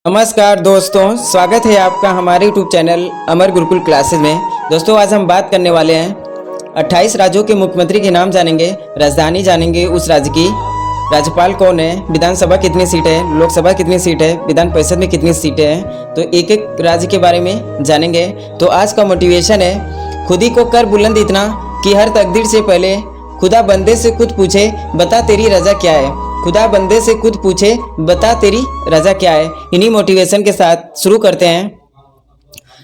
नमस्कार दोस्तों, स्वागत है आपका हमारे यूट्यूब चैनल अमर गुरुकुल क्लासेस में। दोस्तों आज हम बात करने वाले हैं 28 राज्यों के मुख्यमंत्री के नाम जानेंगे, राजधानी जानेंगे उस राज्य की, राज्यपाल कौन है, विधानसभा कितनी सीट है, लोकसभा कितनी सीट है, विधान परिषद में कितनी सीटें हैं, तो एक एक राज्य के बारे में जानेंगे। तो आज का मोटिवेशन है, खुद ही को कर बुलंद इतना कि हर तकदीर से पहले खुदा बंदे से खुद पूछे बता तेरी रजा क्या है। खुदा बंदे से खुद पूछे बता तेरी रजा क्या है। इन्हीं मोटिवेशन के साथ शुरू करते हैं।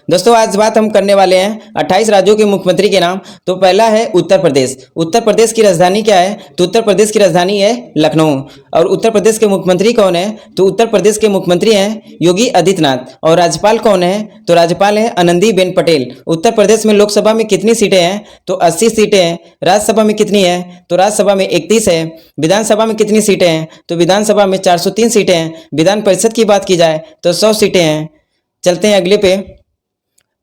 दोस्तों आज बात हम करने वाले हैं 28 राज्यों के मुख्यमंत्री के नाम। तो पहला है उत्तर प्रदेश। उत्तर प्रदेश की राजधानी क्या है? तो उत्तर प्रदेश की राजधानी है लखनऊ। और उत्तर प्रदेश के मुख्यमंत्री कौन है? तो उत्तर प्रदेश के मुख्यमंत्री हैं योगी आदित्यनाथ। और राज्यपाल कौन है? तो राज्यपाल है आनंदीबेन पटेल। उत्तर प्रदेश में लोकसभा में कितनी सीटें हैं? तो 80 सीटें हैं। राज्यसभा में कितनी है? तो राज्यसभा में 31 है। विधानसभा में कितनी सीटें हैं? तो विधानसभा में 403 सीटें हैं। विधान परिषद की बात की जाए तो 100 सीटें हैं। चलते हैं अगले पे।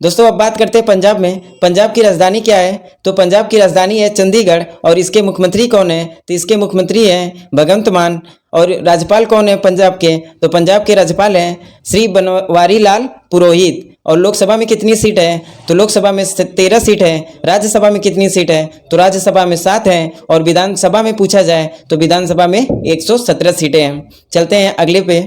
दोस्तों अब बात करते हैं पंजाब में। पंजाब की राजधानी क्या है? तो पंजाब की राजधानी है चंडीगढ़। और इसके मुख्यमंत्री कौन है? तो इसके मुख्यमंत्री हैं भगवंत मान। और राज्यपाल कौन है पंजाब के? तो पंजाब के राज्यपाल हैं श्री बनवारी लाल पुरोहित। और लोकसभा में कितनी सीट है? तो लोकसभा में 13 सीट है। राज्यसभा में कितनी सीट है? तो राज्यसभा में 7 है। और विधानसभा में पूछा जाए तो विधानसभा में 117 सीटें हैं। चलते हैं अगले पे।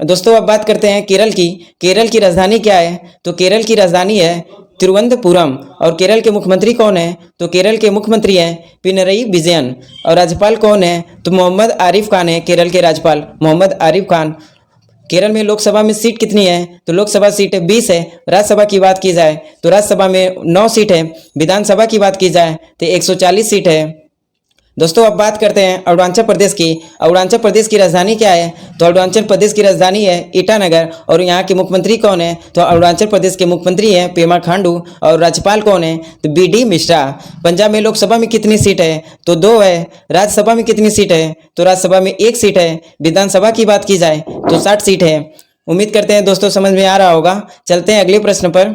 दोस्तों अब बात करते हैं केरल की। केरल की राजधानी क्या है? तो केरल की राजधानी है तिरुवनंतपुरम। और केरल के मुख्यमंत्री कौन है? तो केरल के मुख्यमंत्री हैं पिनरई विजयन। और राज्यपाल कौन है? तो मोहम्मद आरिफ खान है केरल के राज्यपाल, मोहम्मद आरिफ खान। केरल में लोकसभा में सीट कितनी है? तो लोकसभा सीट 20 है। राज्यसभा की बात की जाए तो राज्यसभा में 9 सीट है। विधानसभा की बात की जाए तो 140 सीट है। दोस्तों अब बात करते हैं अरुणाचल प्रदेश की। अरुणाचल प्रदेश की राजधानी क्या है? तो अरुणाचल प्रदेश की राजधानी है ईटानगर। और यहाँ के मुख्यमंत्री कौन है? तो अरुणाचल प्रदेश के मुख्यमंत्री हैं पेमा खांडू। और राज्यपाल कौन है? तो बीडी मिश्रा। पंजाब में लोकसभा में कितनी सीट है? तो 2 है। राज्यसभा में कितनी सीट है? तो राज्यसभा में 1 सीट है। विधानसभा की बात की जाए तो 60 सीट है। उम्मीद करते हैं दोस्तों समझ में आ रहा होगा। चलते हैं अगले प्रश्न पर।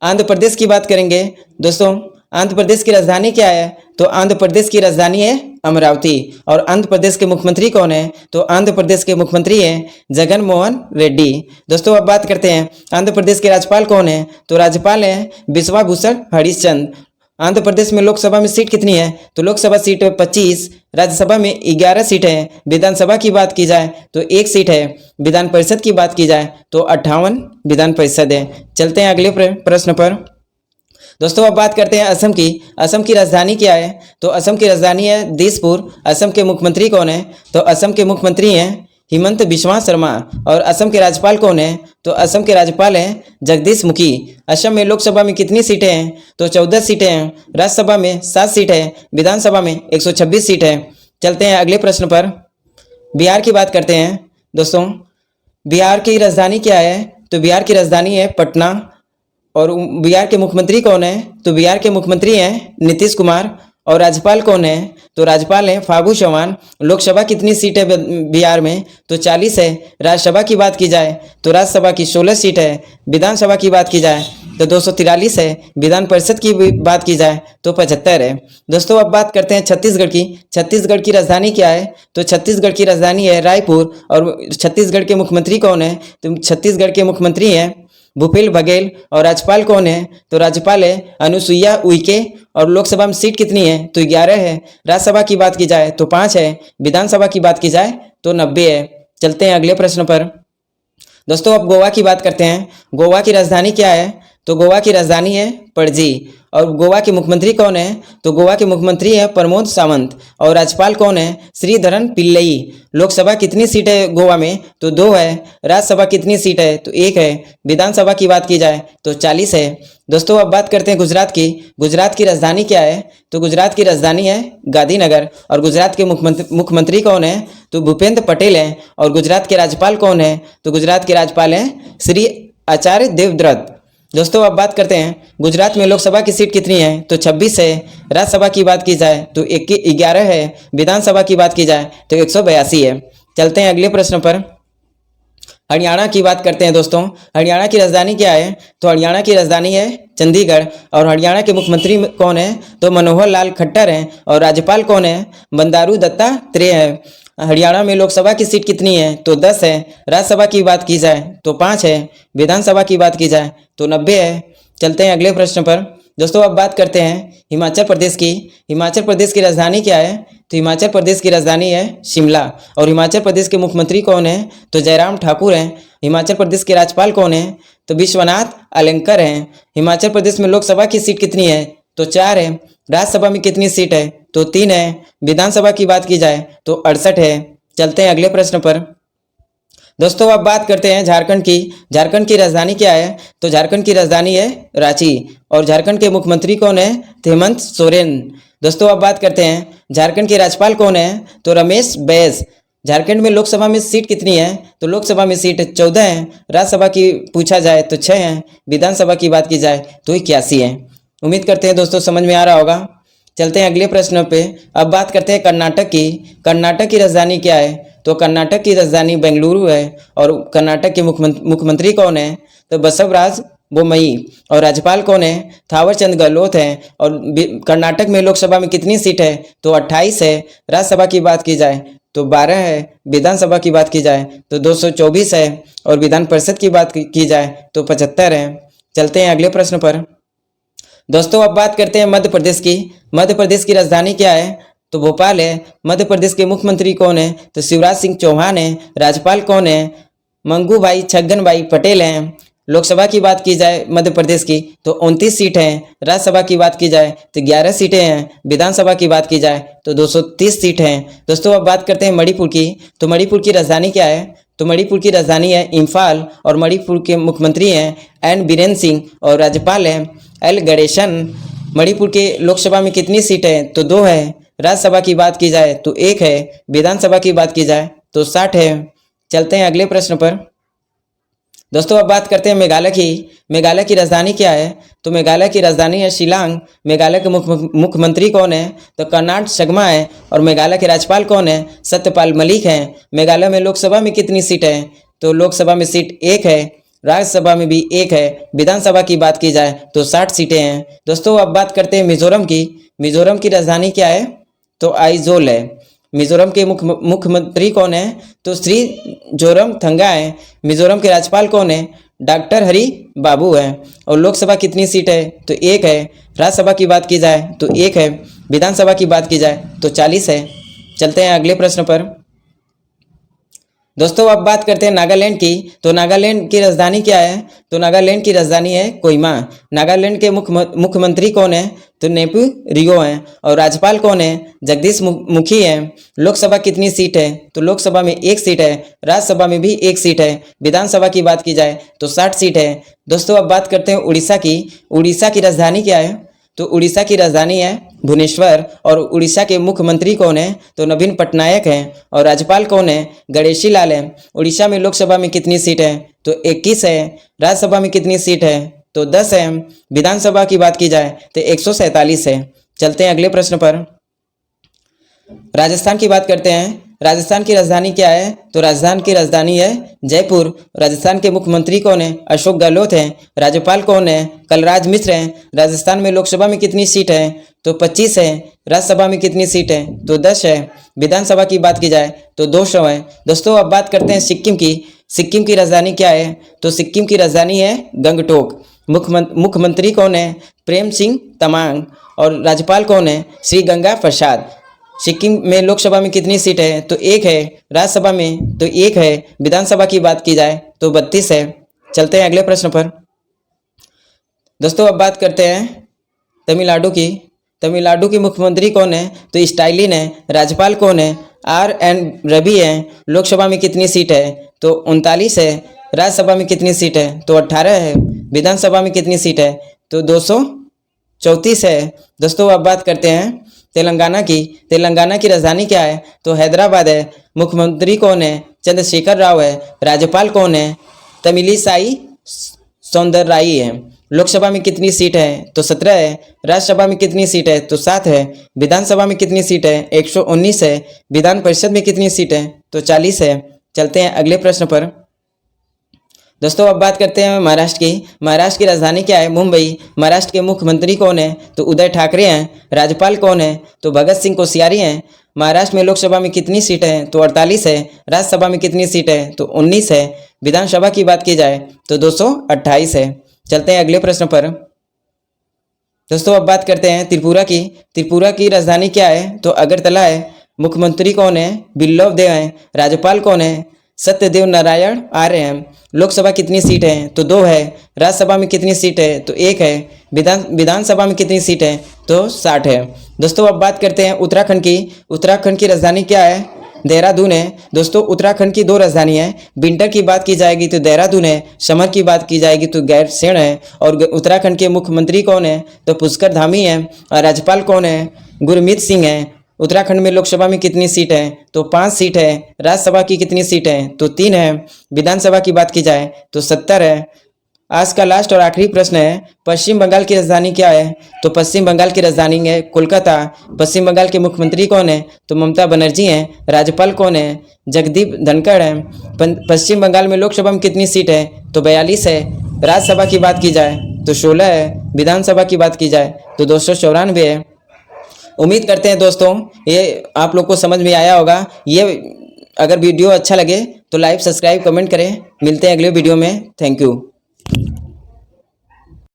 आंध्र प्रदेश की बात करेंगे। दोस्तों आंध्र प्रदेश की राजधानी क्या है? तो आंध्र प्रदेश की राजधानी है अमरावती। और आंध्र प्रदेश के मुख्यमंत्री कौन है? तो आंध्र प्रदेश के मुख्यमंत्री हैं जगन मोहन रेड्डी। दोस्तों अब बात करते हैं आंध्र प्रदेश के राज्यपाल कौन है? तो राज्यपाल हैं विश्वाभूषण हरिश्चंद्र। आंध्र प्रदेश में लोकसभा में सीट कितनी है? तो लोकसभा सीट 25। राज्यसभा में 11 सीट है। विधानसभा की बात की जाए तो 1 सीट है। विधान परिषद की बात की जाए तो 58 विधान परिषद है। चलते हैं अगले प्रश्न पर। दोस्तों अब बात करते हैं असम की। असम की राजधानी क्या है? तो असम की राजधानी है दिसपुर। असम के मुख्यमंत्री कौन है? तो असम के मुख्यमंत्री हैं हिमंत बिस्वा शर्मा। और असम के राज्यपाल कौन है? तो असम के राज्यपाल हैं जगदीश मुखी। असम में लोकसभा में कितनी सीटें हैं? तो 14 सीटें हैं। राज्यसभा में 7 सीट है। विधानसभा में 126 सीट है। चलते हैं अगले प्रश्न पर। बिहार की बात करते हैं। दोस्तों बिहार की राजधानी क्या है? तो बिहार की राजधानी है पटना। और बिहार के मुख्यमंत्री कौन है? तो बिहार के मुख्यमंत्री हैं नीतीश कुमार। और राज्यपाल कौन है? तो राज्यपाल हैं फागू चौहान। लोकसभा कितनी सीट है बिहार में? तो 40 है। राज्यसभा की बात की जाए तो राज्यसभा की 16 सीट है। विधानसभा की बात की जाए तो 243 है। विधान परिषद की बात की जाए तो 75 है। दोस्तों अब बात करते हैं छत्तीसगढ़ की। छत्तीसगढ़ की राजधानी क्या है? तो छत्तीसगढ़ की राजधानी है रायपुर। और छत्तीसगढ़ के मुख्यमंत्री कौन है? तो छत्तीसगढ़ के मुख्यमंत्री हैं भूपेश बघेल। और राज्यपाल कौन है? तो राज्यपाल है अनुसुईया उइके। और लोकसभा में सीट कितनी है? तो 11 है। राज्यसभा की बात की जाए तो 5 है। विधानसभा की बात की जाए तो 90 है। चलते हैं अगले प्रश्न पर। दोस्तों अब गोवा की बात करते हैं। गोवा की राजधानी क्या है? तो गोवा की राजधानी है पणजी। और गोवा के मुख्यमंत्री कौन है? तो गोवा के मुख्यमंत्री हैं प्रमोद सावंत। और राज्यपाल कौन है? श्रीधरन पिल्लई। लोकसभा कितनी सीट है गोवा में? तो 2 है। राज्यसभा कितनी सीट है? तो 1 है। विधानसभा की बात की जाए तो 40 है। दोस्तों अब बात करते हैं गुजरात की। गुजरात की राजधानी क्या है? तो गुजरात की राजधानी है गांधीनगर। और गुजरात के मुख्यमंत्री कौन है? तो भूपेंद्र पटेल हैं। और गुजरात के राज्यपाल कौन है? तो गुजरात के राज्यपाल हैं श्री आचार्य देवव्रत। दोस्तों अब बात करते हैं गुजरात में लोकसभा की सीट कितनी है? तो 26 है। राज्यसभा की बात की जाए तो 11 है। विधानसभा की बात की जाए तो 182 है। चलते हैं अगले प्रश्न पर। हरियाणा की बात करते हैं दोस्तों। हरियाणा की राजधानी क्या है? तो हरियाणा की राजधानी है चंडीगढ़। और हरियाणा के मुख्यमंत्री कौन है? तो मनोहर लाल खट्टर हैं। और राज्यपाल कौन है? बंडारू दत्तात्रेय है। हरियाणा में लोकसभा की सीट कितनी है? तो 10 है। राज्यसभा की बात की जाए तो 5 है। विधानसभा की बात की जाए तो 90 है। चलते हैं अगले प्रश्न पर। दोस्तों अब बात करते हैं हिमाचल प्रदेश की। हिमाचल प्रदेश की राजधानी क्या है? तो हिमाचल प्रदेश की राजधानी है शिमला। और हिमाचल प्रदेश के मुख्यमंत्री कौन है? तो जयराम ठाकुर हैं। हिमाचल प्रदेश के राज्यपाल कौन है? तो विश्वनाथ अलंकर हैं। हिमाचल प्रदेश में लोकसभा की सीट कितनी है? तो 4 है। राज्यसभा में कितनी सीट है? तो 3 है। विधानसभा की बात की जाए तो 68 है। चलते हैं अगले प्रश्न पर। दोस्तों अब बात करते हैं झारखंड की। झारखंड की राजधानी क्या है? तो झारखंड की राजधानी है रांची। और झारखंड के मुख्यमंत्री कौन है? हेमंत सोरेन। दोस्तों अब बात करते हैं झारखंड के राज्यपाल कौन है? तो रमेश बैस। झारखंड में लोकसभा में सीट कितनी है? तो लोकसभा में सीट 14 है। राज्यसभा की पूछा जाए तो 6 है। विधानसभा की बात की जाए तो 81 है। उम्मीद करते हैं दोस्तों समझ में आ रहा होगा। चलते हैं अगले प्रश्न पे। अब बात करते हैं कर्नाटक की। कर्नाटक की राजधानी क्या है? तो कर्नाटक की राजधानी बेंगलुरु है। और कर्नाटक के मुख्यमंत्री कौन है? तो बसवराज बोम्मई। और राज्यपाल कौन है? थावरचंद गहलोत हैं। और कर्नाटक में लोकसभा में कितनी सीट है? तो 28 है। राज्यसभा की बात की जाए तो 12 है। विधानसभा की बात की जाए तो 224 है। और विधान परिषद की बात की जाए तो 75 है। चलते हैं अगले प्रश्न पर। दोस्तों अब बात करते हैं मध्य प्रदेश की। मध्य प्रदेश की राजधानी क्या है? तो भोपाल है। मध्य प्रदेश के मुख्यमंत्री कौन है? तो शिवराज सिंह चौहान है। राज्यपाल कौन है? मंगू भाई छगन भाई पटेल हैं। लोकसभा की बात की जाए मध्य प्रदेश की तो 29 सीट हैं। राज्यसभा की बात की जाए तो 11 सीटें हैं। विधानसभा की बात की जाए तो 230 सीट हैं। दोस्तों अब बात करते हैं मणिपुर की। तो मणिपुर की राजधानी क्या है? तो मणिपुर की राजधानी है इम्फाल। और मणिपुर के मुख्यमंत्री हैं एन बीरेन सिंह। और राज्यपाल हैं एल गणेशन। मणिपुर के लोकसभा में कितनी सीट है? तो 2 है। राज्यसभा की बात की जाए तो 1 है। विधानसभा की बात की जाए तो 60 है। चलते हैं अगले प्रश्न पर। दोस्तों अब बात करते हैं मेघालय की। मेघालय की राजधानी क्या है? तो मेघालय की राजधानी है शिलांग। मेघालय के मुख्यमंत्री कौन है? तो कर्नाड शर्मा है। और मेघालय के राज्यपाल कौन है? सत्यपाल मलिक हैं। मेघालय में लोकसभा में कितनी सीट है? तो लोकसभा में सीट 1 है। राज्यसभा में भी 1 है। विधानसभा की बात की जाए तो 60 सीटें हैं। दोस्तों अब बात करते हैं मिजोरम की। मिजोरम की राजधानी क्या है? तो आइजोल है। मिजोरम के मुख्यमंत्री कौन है? तो श्री जोरमथंगा है। मिजोरम के राज्यपाल कौन है? डॉक्टर हरि बाबू है। और लोकसभा कितनी सीट है? तो 1 है। राज्यसभा की बात की जाए तो 1 है। विधानसभा की बात की जाए तो 40 है। चलते हैं अगले प्रश्न पर। दोस्तों अब बात करते हैं नागालैंड की। तो नागालैंड की राजधानी क्या है? तो नागालैंड की राजधानी है कोहिमा। नागालैंड के मुख्यमंत्री कौन है? तो नेपू रियो हैं। और राज्यपाल कौन है? जगदीश मुखी हैं। लोकसभा कितनी सीट है? तो लोकसभा में 1 सीट है। राज्यसभा में भी 1 सीट है। विधानसभा की बात की जाए तो 60 सीट है। दोस्तों अब बात करते हैं उड़ीसा की। उड़ीसा की राजधानी क्या है? तो उड़ीसा की राजधानी है भुवनेश्वर। और उड़ीसा के मुख्यमंत्री कौन है? तो नवीन पटनायक हैं। और राज्यपाल कौन है? गणेशी लाल हैं। उड़ीसा में लोकसभा में कितनी सीट है? तो 21 है। राज्यसभा में कितनी सीट है? तो 10 है। विधानसभा की बात की जाए तो 147 है। चलते हैं अगले प्रश्न पर। राजस्थान की बात करते हैं। राजस्थान की राजधानी क्या है? तो राजस्थान की राजधानी है जयपुर। राजस्थान के मुख्यमंत्री कौन है? अशोक गहलोत हैं। राज्यपाल कौन है? कलराज मिश्र हैं। राजस्थान में लोकसभा में कितनी सीट है? तो 25 है। राज्यसभा में कितनी सीट है? तो 10 है। विधानसभा की बात की जाए तो 200 है। दोस्तों अब बात करते हैं सिक्किम की। सिक्किम की राजधानी क्या है? तो सिक्किम की राजधानी है गंगटोक। मुख्यमंत्री कौन है? प्रेम सिंह तमांग। और राज्यपाल कौन है? श्री गंगा प्रसाद। सिक्किम में लोकसभा में कितनी सीट है? तो 1 है। राज्यसभा में तो 1 है। विधानसभा की बात की जाए तो 32 है। चलते हैं अगले प्रश्न पर। दोस्तों अब बात करते हैं तमिलनाडु की। तमिलनाडु के मुख्यमंत्री कौन है? तो स्टालिन है। राज्यपाल कौन है? RN रवि हैं। लोकसभा में कितनी सीट है? तो 39 है। राज्यसभा में कितनी सीट है? तो 18 है। विधानसभा में कितनी सीट है? तो 234 है। दोस्तों अब बात करते हैं तेलंगाना की। तेलंगाना की राजधानी क्या है? तो हैदराबाद है। मुख्यमंत्री कौन है? चंद्रशेखर राव है। राज्यपाल कौन है? तमिलिसाई सौंदरराई है। लोकसभा में कितनी सीट है? तो 17 है। राज्यसभा में कितनी सीट है? तो 7 है। विधानसभा में कितनी सीट है? 119 है। विधान परिषद में कितनी सीट है? तो 40 है। चलते हैं अगले प्रश्न पर। दोस्तों अब बात करते हैं महाराष्ट्र की। महाराष्ट्र की राजधानी क्या है? मुंबई। महाराष्ट्र के मुख्यमंत्री कौन है? तो उदय ठाकरे हैं। राज्यपाल कौन है? तो भगत सिंह कोश्यारी हैं। महाराष्ट्र में लोकसभा में कितनी सीटें हैं? तो 48 है। राज्यसभा में कितनी सीटें हैं? तो 19 है। विधानसभा की बात की जाए तो 228 है। चलते हैं अगले प्रश्न पर। दोस्तों अब बात करते हैं त्रिपुरा की। त्रिपुरा की राजधानी क्या है? तो अगरतला है। मुख्यमंत्री कौन है? बिप्लब देब हैं। राज्यपाल कौन है? सत्यदेव नारायण आर्य हैं। लोकसभा कितनी सीट है? तो 2 है। राज्यसभा में कितनी सीट है? तो 1 है। विधानसभा में कितनी सीट है? तो 60 है। दोस्तों अब बात करते हैं उत्तराखंड की। उत्तराखंड की राजधानी क्या है? देहरादून है। दोस्तों उत्तराखंड की 2 राजधानी है। विंटर की बात की जाएगी तो देहरादून है। समर की बात की जाएगी तो गैरसैंण है। और उत्तराखंड के मुख्यमंत्री कौन है? तो पुष्कर धामी है। और राज्यपाल कौन है? गुरमीत सिंह है। उत्तराखंड में लोकसभा में कितनी सीट है? तो 5 सीट है। राज्यसभा की कितनी सीट है? तो 3 है। विधानसभा की बात की जाए तो 70 है। आज का लास्ट और आखिरी प्रश्न है, पश्चिम बंगाल की राजधानी क्या है? तो पश्चिम बंगाल की राजधानी है कोलकाता। पश्चिम बंगाल के मुख्यमंत्री कौन है? तो ममता बनर्जी हैं। राज्यपाल कौन है? जगदीप धनखड़ हैं। पश्चिम बंगाल में लोकसभा में कितनी सीट है? तो 42 है। राज्यसभा की बात की जाए तो 16 है। विधानसभा की बात की जाए तो 294 है। उम्मीद करते हैं दोस्तों ये आप लोग को समझ में आया होगा। ये अगर वीडियो अच्छा लगे तो लाइक सब्सक्राइब कमेंट करें। मिलते हैं अगले वीडियो में। Thank you.